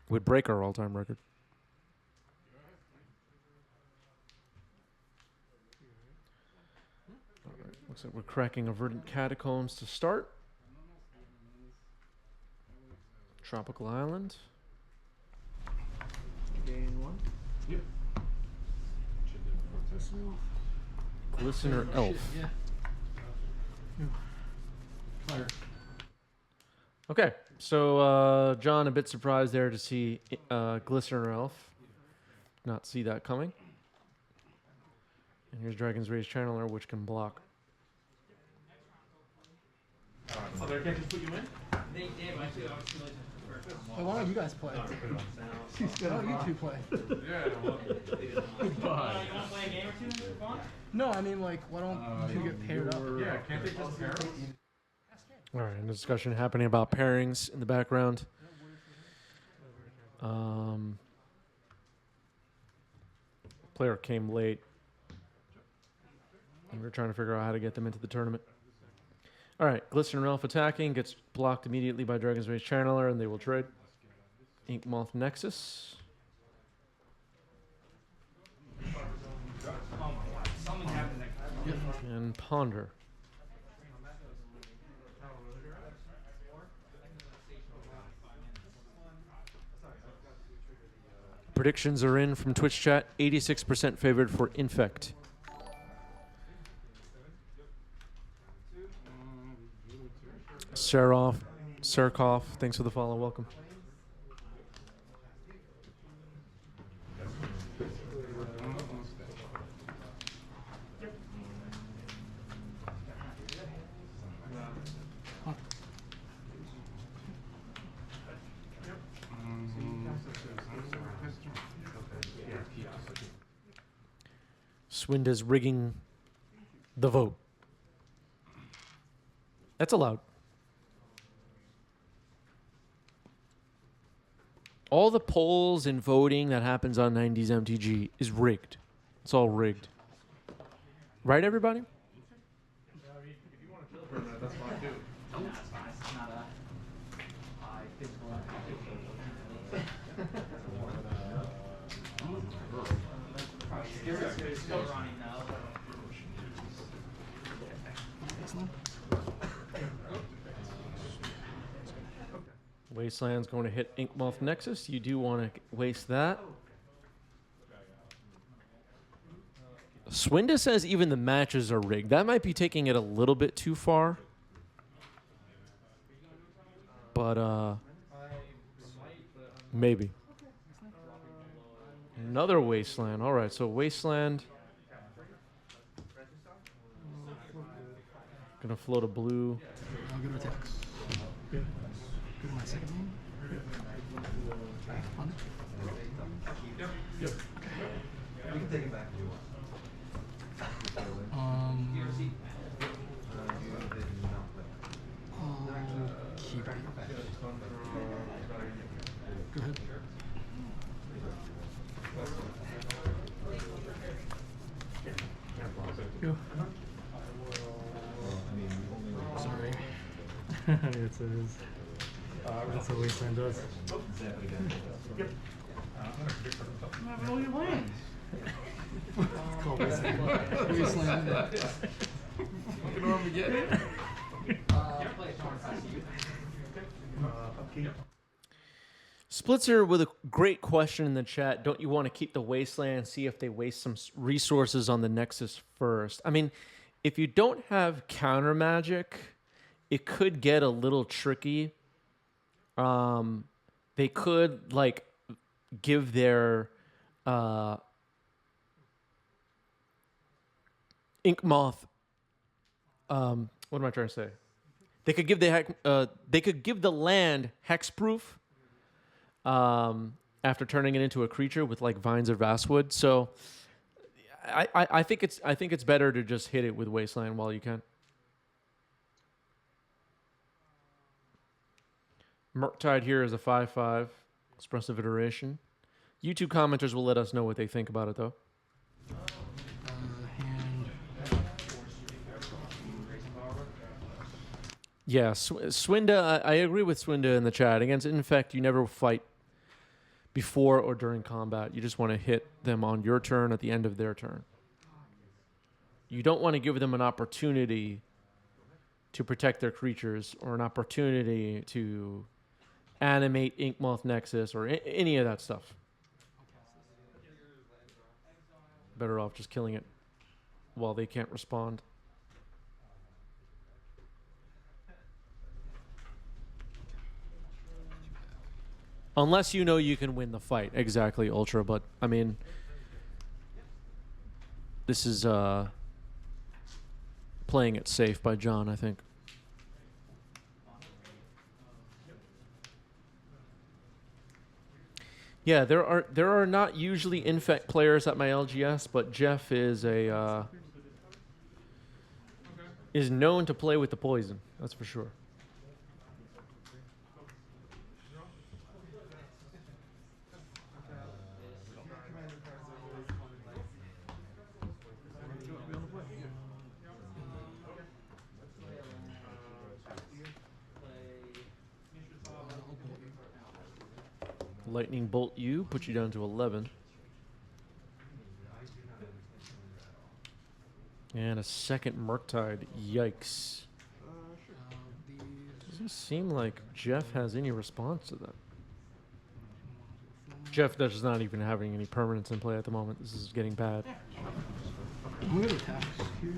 Would break our all-time record. All right, looks like we're cracking a Verdant Catacombs to start. Tropical Island. Gain 1. Yep. Glistener Elf. Yeah. Fire. Okay, so John, a bit surprised there to see Glistener Elf. Not see that coming. And here's Dragon's Rage Channeler, which can block. So they can't just put you in? They did, but actually, I was too late to Well, why don't you guys play? Why don't you two play? Yeah, well, Goodbye. You want to play a game or two for fun? No, I mean, like, why don't you get paired up? yeah, can't they just pair us? All right, and a discussion happening about pairings in the background. Player came late, and we're trying to figure out how to get them into the tournament. All right, Glistener Elf attacking, gets blocked immediately by Dragon's Rage Channeler, and they will trade. Ink Moth Nexus. And Ponder. Predictions are in from Twitch chat. 86% favored for Infect. Serkov, thanks for the follow. Welcome. Swinda's rigging the vote. That's allowed. All the polls and voting that happens on 90s MTG is rigged. It's all rigged. Right, everybody? That's fine too. It's not a high physical Still running now. Wasteland's going to hit Inkmoth Nexus. You do want to waste that. Swinda says even the matches are rigged. That might be taking it a little bit too far. But, maybe. Another Wasteland. All right, so Wasteland. Gonna float a blue. I'll go to attacks. Good. Go to my second name. Fun. Yep. We can take it back if you want. Keep it. Go ahead. Go. Sorry. It says. That's what Wasteland does. Yep. All your lands. It's called Wasteland. Wasteland. Fucking Armageddon. Splitzer with a great question in the chat. Don't you want to keep the Wasteland, see if they waste some resources on the Nexus first? I mean, if you don't have counter magic, it could get a little tricky. They could, like, give their Ink Moth. What am I trying to say? They could give the land hexproof. After turning it into a creature with like vines or vastwood. So I think it's better to just hit it with Wasteland while you can. Murktide here is a 5/5 expressive iteration. YouTube commenters will let us know what they think about it though. Hand. Yeah, Swinda, I agree with Swinda in the chat. Against Infect, you never fight before or during combat. You just want to hit them on your turn at the end of their turn. You don't want to give them an opportunity to protect their creatures or an opportunity to animate Inkmoth Nexus or any of that stuff. Better off just killing it while they can't respond. Unless you know you can win the fight. Exactly, Ultra. But, I mean, this is playing it safe by John, I think. Yeah, there are not usually Infect players at my LGS, but Jeff is is known to play with the poison. That's for sure. Lightning Bolt you, put you down to 11. And a second Murktide. Yikes. Doesn't seem like Jeff has any response to that. Jeff does not even having any permanents in play at the moment. This is getting bad. I'm going to attack here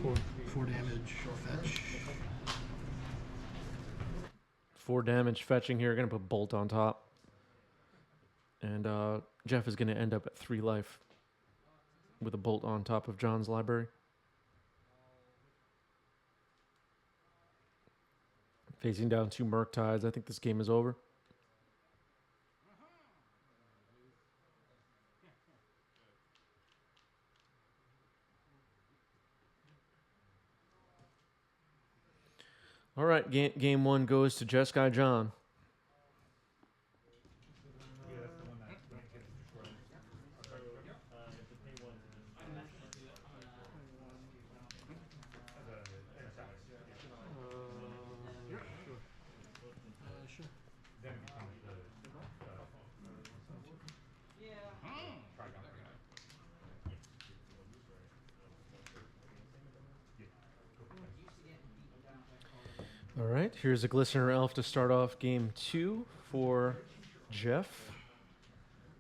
for 4 damage fetch. 4 damage fetching here. Gonna put Bolt on top. And Jeff is gonna end up at 3 life with a Bolt on top of John's library. Facing down 2 Murktides. I think this game is over. All right, game 1 goes to Jeskai John. All right, here's a Glistener Elf to start off game 2 for Jeff.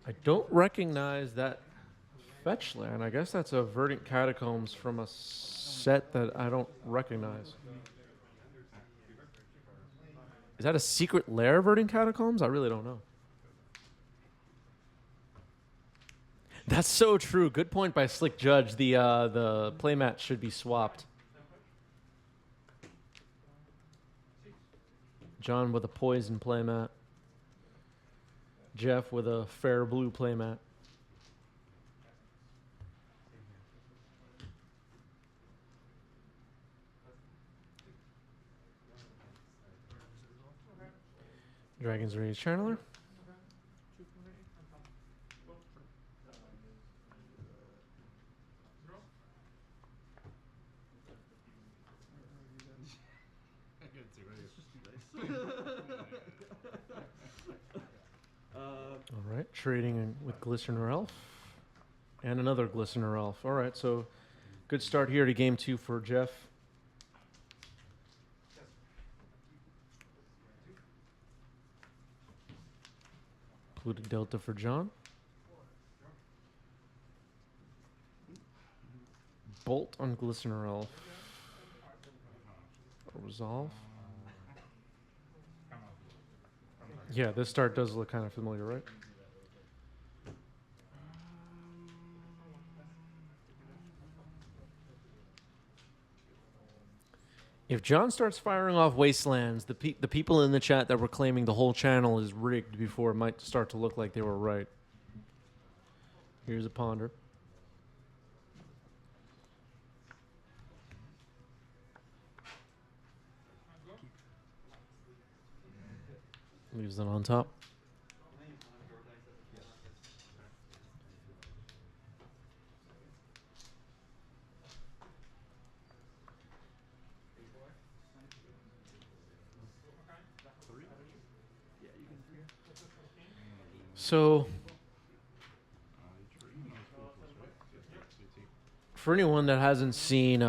I don't recognize that fetch land. I guess that's a Verdant Catacombs from a set that I don't recognize. Is that a secret lair Verdant Catacombs? I really don't know. That's so true. Good point by Slick Judge. The playmat should be swapped. John with a poison playmat. Jeff with a fair blue playmat. Dragon's Rage Channeler. All right, trading with Glistener Elf. And another Glistener Elf. All right, so good start here to game 2 for Jeff. Polluted Delta for John. Bolt on Glistener Elf. Resolve. Yeah, this start does look kind of familiar, right? If John starts firing off Wastelands, the people in the chat that were claiming the whole channel is rigged before might start to look like they were right. Here's a Ponder. Leaves it on top. So, for anyone that hasn't seen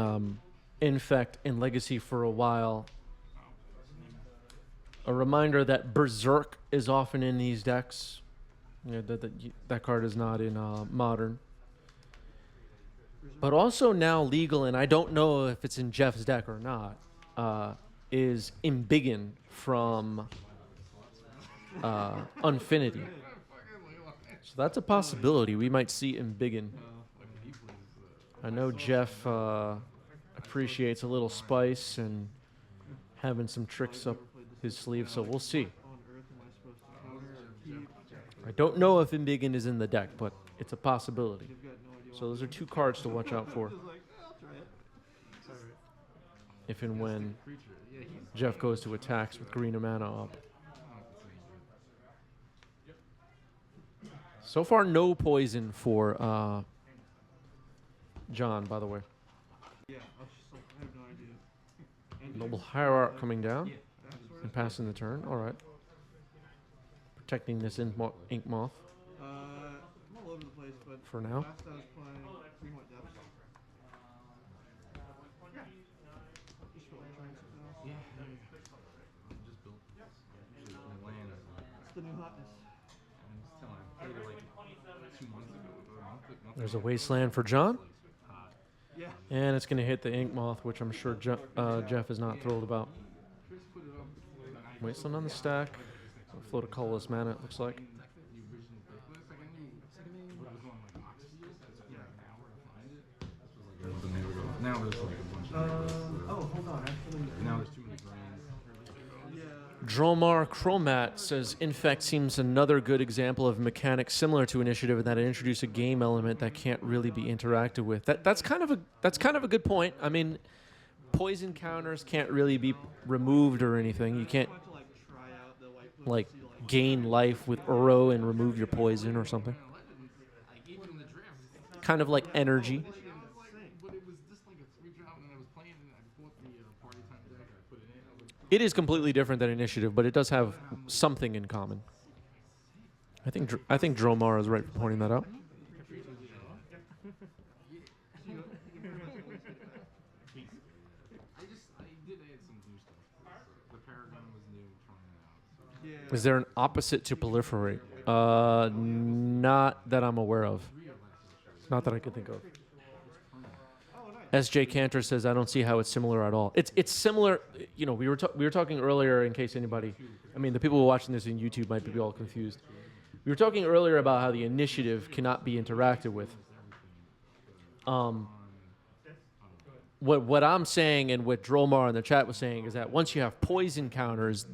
Infect in Legacy for a while, a reminder that Berserk is often in these decks. That card is not in Modern. But also now legal, and I don't know if it's in Jeff's deck or not, is Embiggen from Unfinity. So that's a possibility. We might see Embiggen. I know Jeff appreciates a little spice and having some tricks up his sleeve, so we'll see. I don't know if Embiggen is in the deck, but it's a possibility. So those are 2 cards to watch out for. If and when Jeff goes to attacks with green mana up. So far, no poison for John, by the way. Yeah, I was just like, I have no idea. Noble Hierarch coming down and passing the turn. All right. Protecting this ink moth I'm all over the place, but for now. last I was playing 3 White Depths. Yeah. Just felt like trying something else. Yeah. Just built. My land. It's the new hotness. I'm just telling him. I played it like 2 months ago. Or a month ago. There's a wasteland for John. Yeah. And it's going to hit the ink moth, which I'm sure Jeff is not thrilled about. Wasteland on the stack. Float a colorless mana, it looks like. Now there's like a bunch of Hold on. Actually, now there's too many brands. Yeah. Dromar Chromat says Infect seems another good example of mechanics similar to Initiative in that it introduced a game element that can't really be interacted with. That's kind of a good point. I mean, poison counters can't really be removed or anything. You can't I went to like try out the white like see, like gain life with Uro and remove your poison or something. Kind of like energy. But it was just like a 3-drop, and I was playing, and I bought the party time deck, I put it in. I was like, It is completely different than Initiative, but it does have something in common. I think Dromar is right for pointing that out. I did add some new stuff. The Paragon was new, trying it out. yeah. Is there an opposite to proliferate? Not that I'm aware of. Not that I can think of. SJ Cantor says I don't see how it's similar at all. It's similar. You know, we were talking earlier. In case anybody, I mean, the people who are watching this in YouTube might be all confused. We were talking earlier about how the initiative cannot be interacted with. What I'm saying and what Dromar in the chat was saying is that once you have poison counters,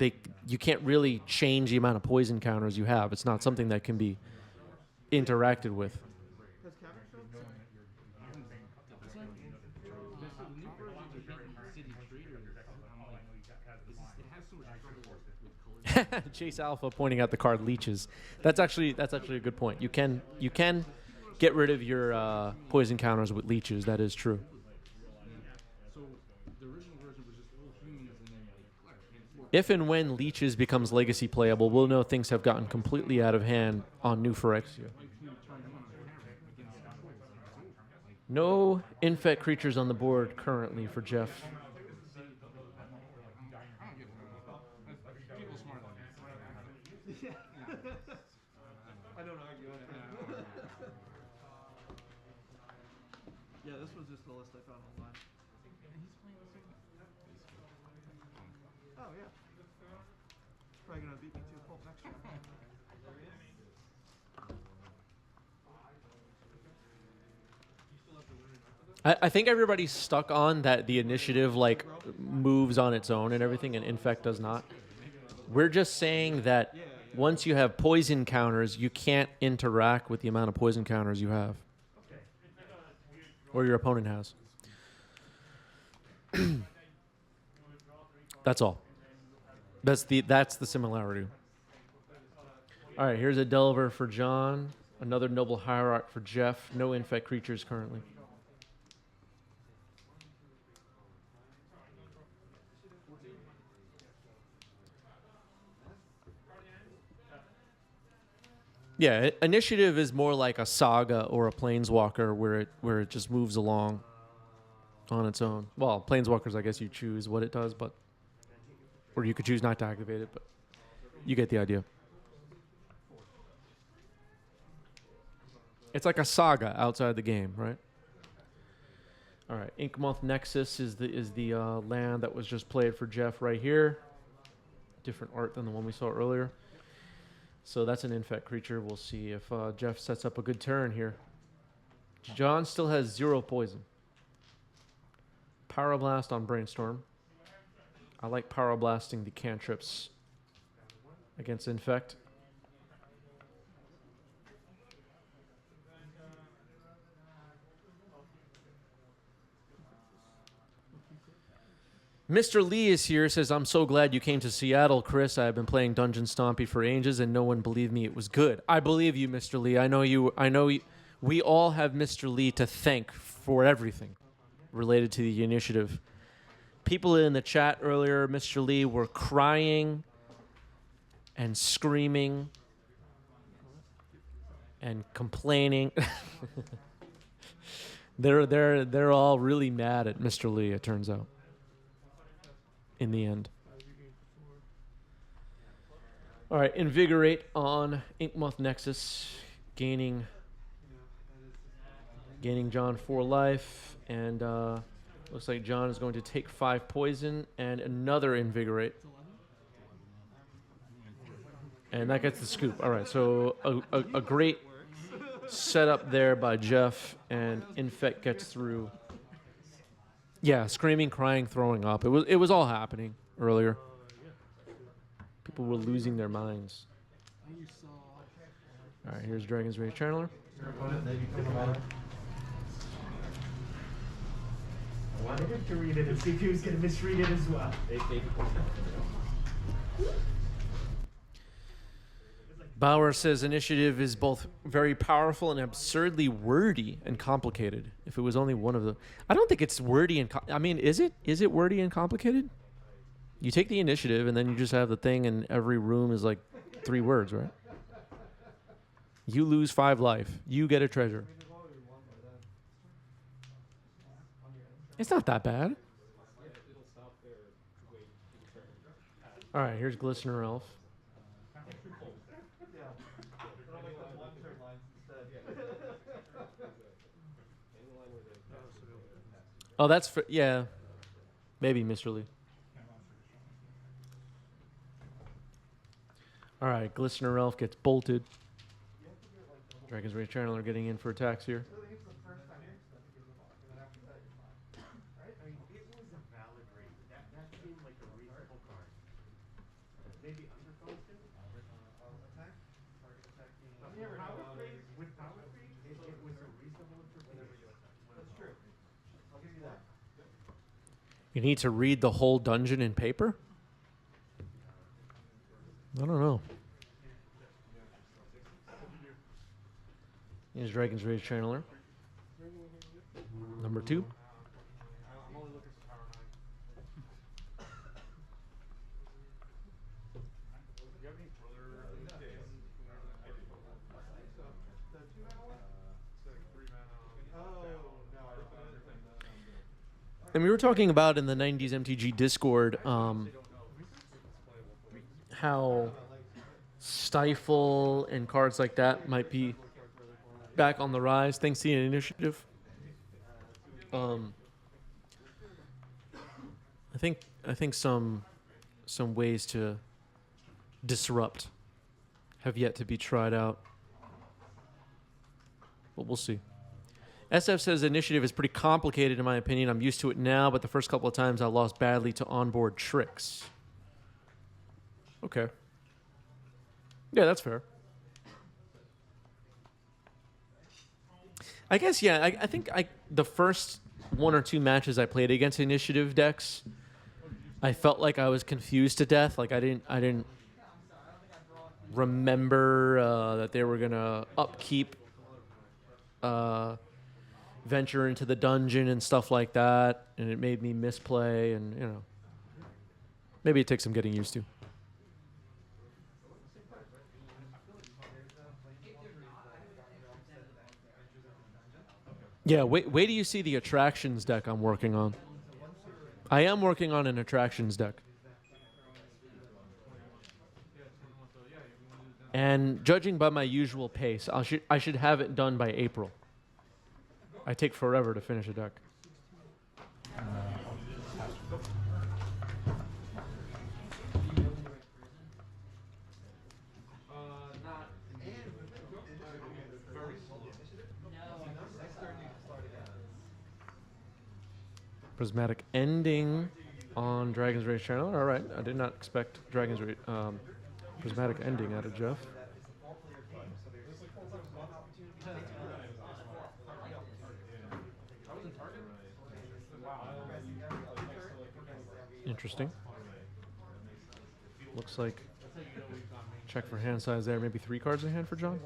you can't really change the amount of poison counters you have. It's not something that can be interacted with. Has Cavern shown? So the new version of City Trader, I'm like, it has so much trouble with colors. Chase Alpha pointing out the card leeches. That's actually a good point. You can get rid of your poison counters with leeches. That is true. So the original version was just full humans and then like If and when leeches becomes legacy playable, we'll know things have gotten completely out of hand on New Phyrexia. No infect creatures on the board currently for Jeff. people smarter than me. I don't argue on it. Yeah, this was just the list I found online. Oh yeah. He's probably gonna beat me to a pulp next round. I think everybody's stuck on that the initiative like moves on its own and everything, and Infect does not. We're just saying that once you have poison counters, you can't interact with the amount of poison counters you have, or your opponent has. That's all. That's the similarity. All right, here's a Delver for John. Another Noble Hierarch for Jeff. No Infect creatures currently. Yeah, initiative is more like a saga or a planeswalker where it just moves along on its own. Well, planeswalkers, I guess you choose what it does, but or you could choose not to activate it, but you get the idea. It's like a saga outside the game, right? All right, Inkmoth Nexus is the land that was just played for Jeff right here. Different art than the one we saw earlier. So that's an infect creature. We'll see if Jeff sets up a good turn here. John still has 0 poison. Pyroblast on Brainstorm. I like Pyroblasting the cantrips against Infect. Mr. Lee is here, says, I'm so glad you came to Seattle, Chris. I have been playing Dungeon Stompy for ages, and no one believed me it was good. I believe you, Mr. Lee. I know you. We all have Mr. Lee to thank for everything related to the initiative. People in the chat earlier, Mr. Lee, were crying and screaming and complaining. They're all really mad at Mr. Lee, it turns out. In the end. All right, Invigorate on Inkmoth Nexus, gaining John 4 life, and looks like John is going to take 5 poison and another Invigorate. And that gets the scoop. All right, so a great setup there by Jeff, and Infect gets through. Yeah, screaming, crying, throwing up. It was all happening earlier. People were losing their minds. All right, here's Dragon's Rage Channeler. I wanted him to read it and see if he was going to misread it as well. Bauer says initiative is both very powerful and absurdly wordy and complicated. If it was only one of the... I don't think it's wordy and... I mean, is it? Is it wordy and complicated? You take the initiative and then you just have the thing and every room is like 3 words, right? You lose 5 life. You get a treasure. It's not that bad. All right, here's Glistener Elf. Oh, that's for, yeah. Maybe, Mr. Lee. All right, Glistener Elf gets bolted. Dragon's Rage Channeler getting in for attacks here. You need to read the whole dungeon in paper? I don't know. Here's Dragon's Rage Channeler. Number 2. And we were talking about in the 90s MTG Discord how Stifle and cards like that might be back on the rise thanks to the initiative. I think some ways to disrupt have yet to be tried out. But we'll see. SF says initiative is pretty complicated in my opinion. I'm used to it now, but the first couple of times I lost badly to onboard tricks. Okay. Yeah, that's fair. I guess, yeah, I think the first 1 or 2 matches I played against initiative decks, I felt like I was confused to death. Like I didn't remember that they were gonna upkeep venture into the dungeon and stuff like that, and it made me misplay, and you know, maybe it takes some getting used to. Yeah, wait till you see the attractions deck I'm working on. I am working on an attractions deck. And judging by my usual pace, I should have it done by April. I take forever to finish a deck. Not very slow. Prismatic Ending on Dragon's Rage channel. All right, I did not expect Dragon's Rage Prismatic Ending out of Jeff. Interesting. Looks like check for hand size there. Maybe 3 cards in hand for John.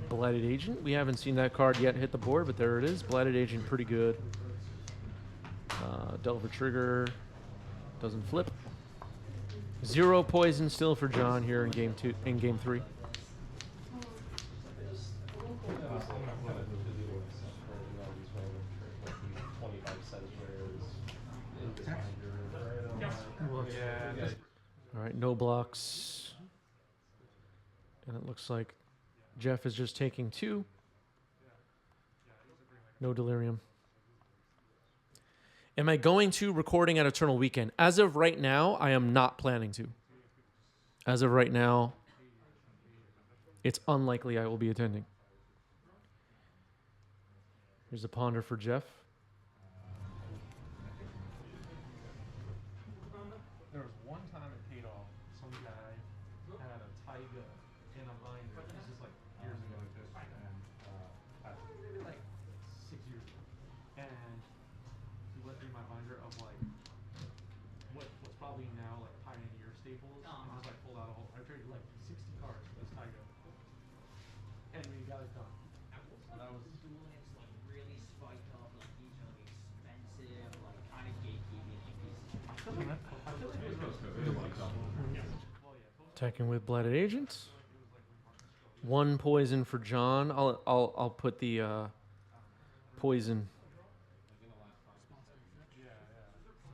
Blighted Agent. We haven't seen that card yet hit the board, but there it is. Blighted Agent, pretty good. Delver Trigger doesn't flip. 0 poison still for John here in game 2. In game 3. All right, no blocks. And it looks like Jeff is just taking 2. No delirium. Am I going to recording at Eternal Weekend? As of right now, I am not planning to. As of right now, it's unlikely I will be attending. Here's a ponder for Jeff. There was one time it paid off. Some guy had a Taiga in a binder. This is like years ago, and like 6 years ago. And he went through my binder of like what's probably now like Pioneer staples, and just like pulled out a whole. I traded like 60 cards for this Taiga, and we got it done. So that was. Like really spiked up, like each of expensive, like kind of gatekeeping pieces. Attacking with Blighted Agent. 1 poison for John. I'll put the poison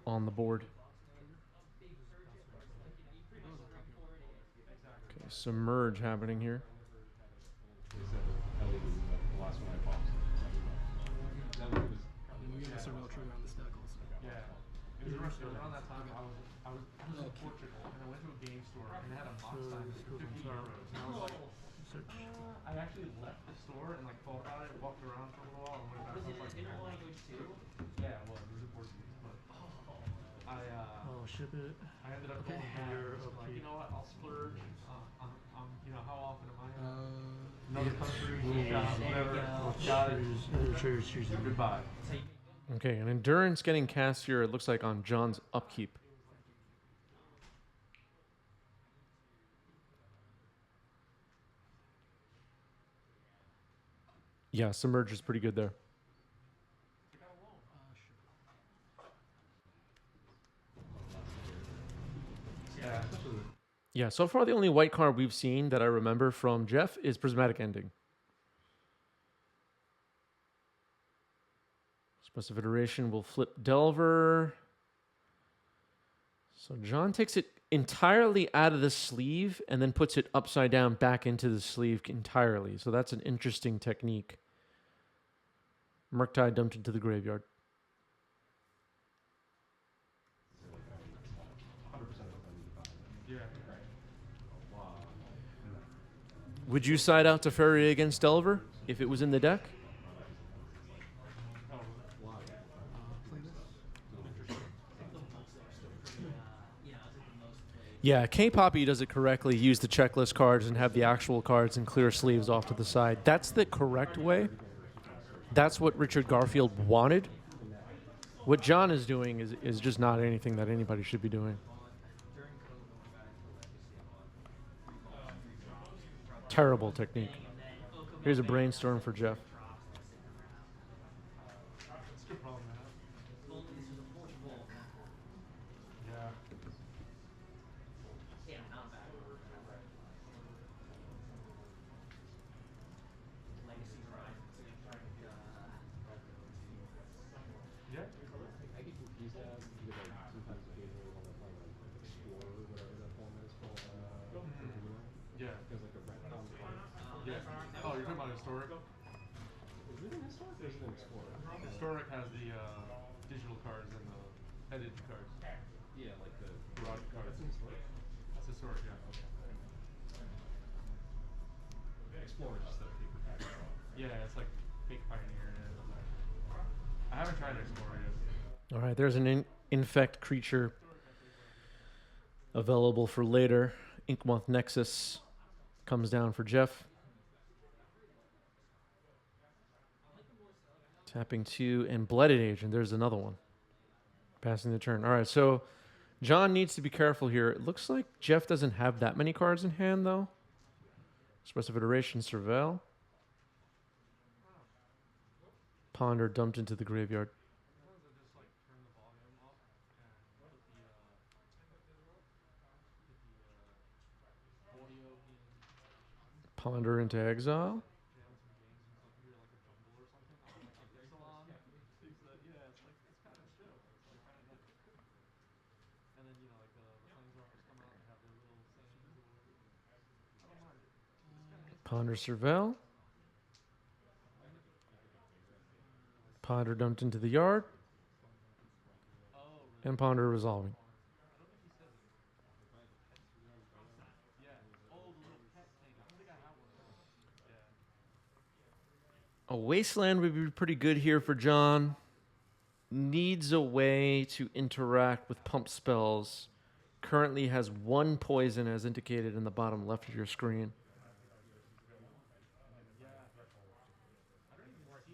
on the board. Okay, submerge happening here. We got a several trigger on the stack also. Yeah. It was around that time I was in Portugal and I went to a game store and they had a box sign for 50 euros. And I was like, I actually left the store and like thought about it, walked around for a little while and went back. Was it I was in like, a language too? yeah, it was in Portuguese, but Oh, ship it. I ended up Okay, going back you're and just like, upkeep. you know what, I'll splurge. You know, how often am I in another country, whatever. Got it. Goodbye. Okay, an endurance getting cast here, it looks like on John's upkeep. Yeah, submerge is pretty good there. Yeah. Yeah, so far the only white card we've seen that I remember from Jeff is Prismatic Ending. Expressive Iteration will flip Delver. So John takes it entirely out of the sleeve and then puts it upside down back into the sleeve entirely. So that's an interesting technique. Murktide dumped into the graveyard. Would you side out to Fairy against Delver if it was in the deck? Yeah, K-Poppy does it correctly. Use the checklist cards and have the actual cards and clear sleeves off to the side. That's the correct way. That's what Richard Garfield wanted. What John is doing is just not anything that anybody should be doing. Terrible technique. Here's a brainstorm for Jeff. Yeah, not bad. Legacy grind. Yeah. I get confused now because like sometimes occasionally when I play like Explorer, whatever that format is called, Arena, Yeah. there's like a retcon card. Yeah. Oh, you're talking about historic? Is it an Historic or is it an Explorer? Historic has the digital cards and the edited cards. Yeah, like the Erotic cards. That's an Historic? That's historic, yeah. Okay. Explorer is just a paper pack. Yeah, it's like fake Pioneer. I haven't tried Explorer yet. All right, there's an infect creature available for later. Inkmoth Nexus comes down for Jeff. Tapping 2 and Blooded Agent. There's another one. Passing the turn. All right, so John needs to be careful here. It looks like Jeff doesn't have that many cards in hand, though. Expressive Iteration, Surveil. Ponder dumped into the graveyard. Sometimes I just like turn the volume up and put the audio in Ponder into exile. jam some games and stuff. Hear like a jungle or something. I'll like the pixel on. Things that it's kind of chill. It's like kind of nice. And then like the planeswalkers come out and have their little sayings or whatever. I don't mind it. It's kind of Ponder Surveil. Ponder dumped into the yard. And Ponder resolving. I don't think he says it. Yeah. Oh, the little pet thing. I don't think I have one of those. Yeah. A Wasteland would be pretty good here for John. Needs a way to interact with pump spells. Currently has 1 poison as indicated in the bottom left of your screen.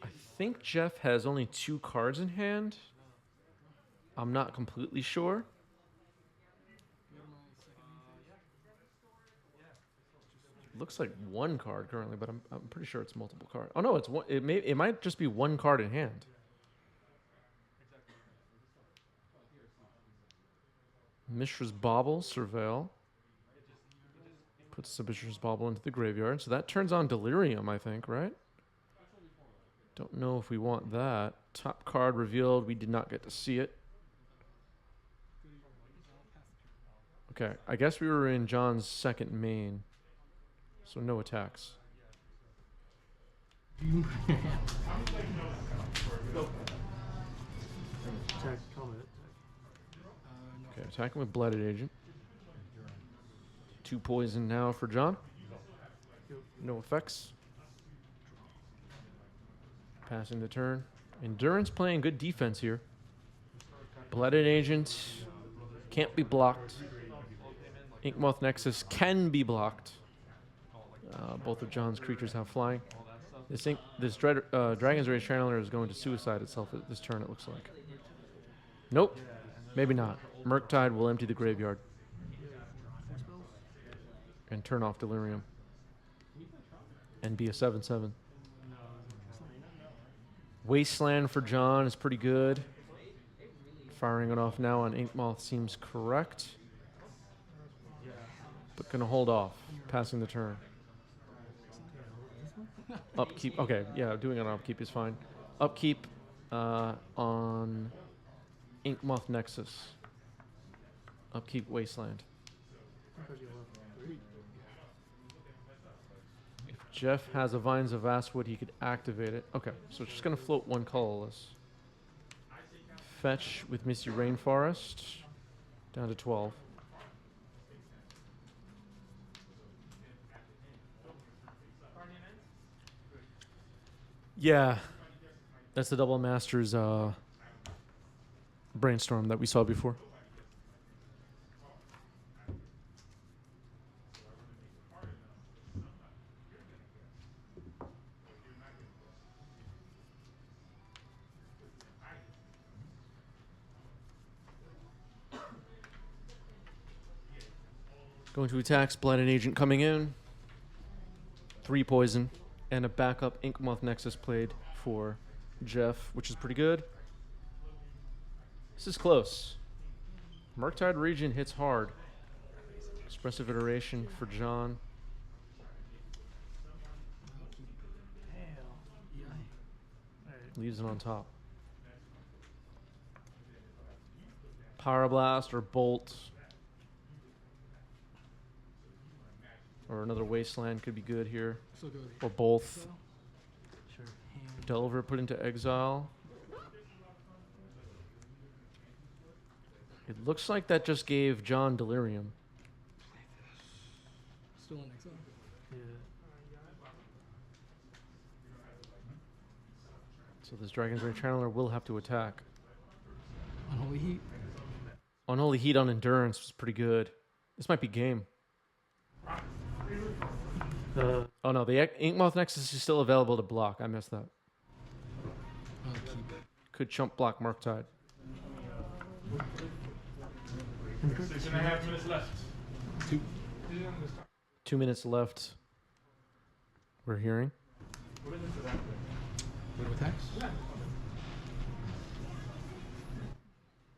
I think Jeff has only 2 cards in hand. I'm not completely sure. Looks like 1 card currently, but I'm pretty sure it's multiple cards. Oh no, it's one. It might just be 1 card in hand. Mishra's Bauble, Surveil. Puts the Mishra's Bauble into the graveyard. So that turns on Delirium, I think, right? Don't know if we want that. Top card revealed. We did not get to see it. Okay, I guess we were in John's second main. So no attacks. Attack, comment. Okay, attacking with Blooded Agent. 2 poison now for John. No effects. Passing the turn. Endurance playing good defense here. Blooded Agent can't be blocked. Inkmoth Nexus can be blocked. Both of John's creatures have flying. This Dragon's Rage Channeler is going to suicide itself at this turn, it looks like. Nope. Maybe not. Murktide will empty the graveyard. And turn off Delirium. And be a 7/7. Wasteland for John is pretty good. Firing it off now on Inkmoth seems correct. But gonna hold off. Passing the turn. Upkeep. Okay, yeah, doing it on upkeep is fine. Upkeep on Inkmoth Nexus. Upkeep Wasteland. If Jeff has a Vines of Vastwood, he could activate it. Okay, so it's just going to float 1 colorless. Fetch with Misty Rainforest. Down to 12. Yeah, that's the Double Masters Brainstorm that we saw before. Going to attacks, Blooded Agent coming in. 3 poison. And a backup Inkmoth Nexus played for Jeff, which is pretty good. This is close. Murktide Region hits hard. Expressive iteration for John. Leaves it on top. Pyroblast or Bolt. Or another Wasteland could be good here. Still go with Or both. Sure. Hand. Delver put into exile. It looks like that just gave John Delirium. Still in exile. Yeah. So this Dragon's Rage Channeler will have to attack. Unholy Heat. Unholy Heat on Endurance was pretty good. This might be game. Oh no, the Inkmoth Nexus is still available to block. I missed that. Keep. Could chump block Murktide. 6.5 minutes left. 2. 2 minutes left. We're hearing. Go to attacks.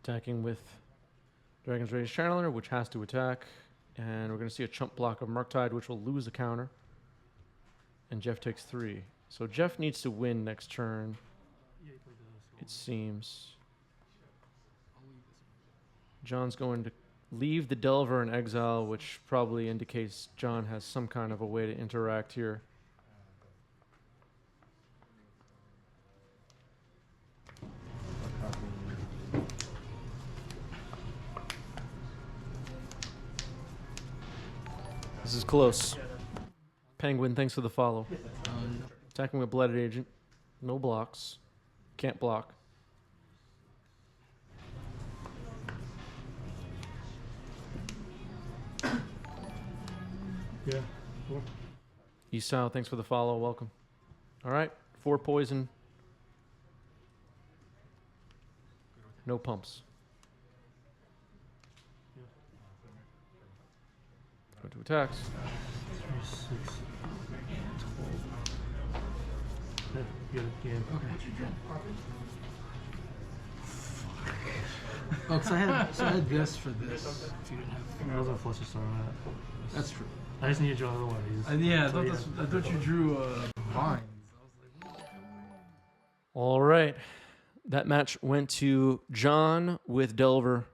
Attacking with Dragon's Rage Channeler, which has to attack. And we're going to see a chump block of Murktide, which will lose a counter. And Jeff takes 3. So Jeff needs to win next turn, it seems. John's going to leave the Delver in exile, which probably indicates John has some kind of a way to interact here. This is close. Penguin, thanks for the follow. No. Attacking with Blooded Agent. No blocks. Can't block. Yeah. Cool. Esau, thanks for the follow. Welcome. All right. 4 poison. No pumps. Go to attacks. 6, 12. Yeah, you got it. Yeah. Oh, because I had this for this. If you didn't have. I was on Fluster Star on that. That's true. I just need to draw otherwise. Yeah, I So, thought you drew vines. All right. That match went to John with Delver.